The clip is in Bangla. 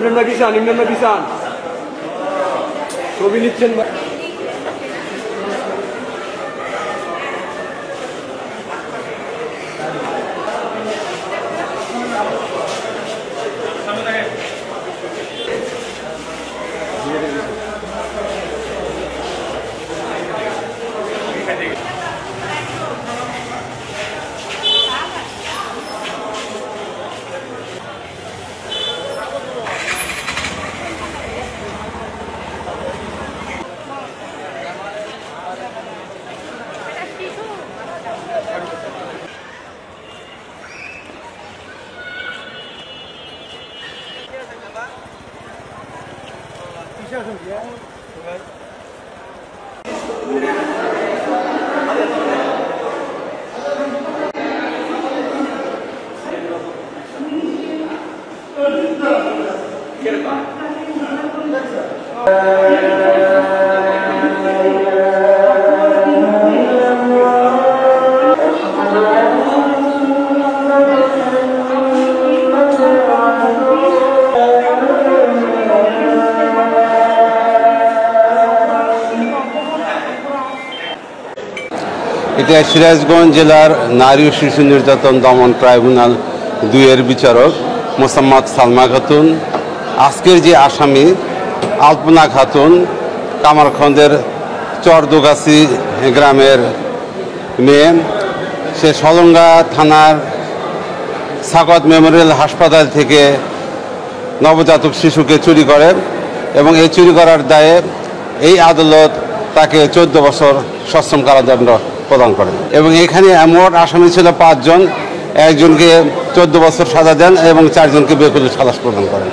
ইমরান ভাই কিষান ছবি নিচ্ছেন। এটা সিরাজগঞ্জ জেলার নারী ও শিশু নির্যাতন দমন ট্রাইব্যুনাল 2-এর বিচারক মোসাম্মদ সালমা খাতুন আজকের যে আসামি আলপনা খাতুন কামারখন্দের চরদোগাছি গ্রামের মেয়ে, সে সলঙ্গা থানার সাকত মেমোরিয়াল হাসপাতাল থেকে নবজাতক শিশুকে চুরি করে এবং এই চুরি করার দায়ে এই আদালত তাকে 14 বছর সশ্রম কারাদণ্ড প্রদান করেন এবং এখানে মোট আসামি ছিল 5 জন, একজনকে 14 বছর সাজা দেন এবং 4 জনকে বেকসুর খালাস প্রদান করেন।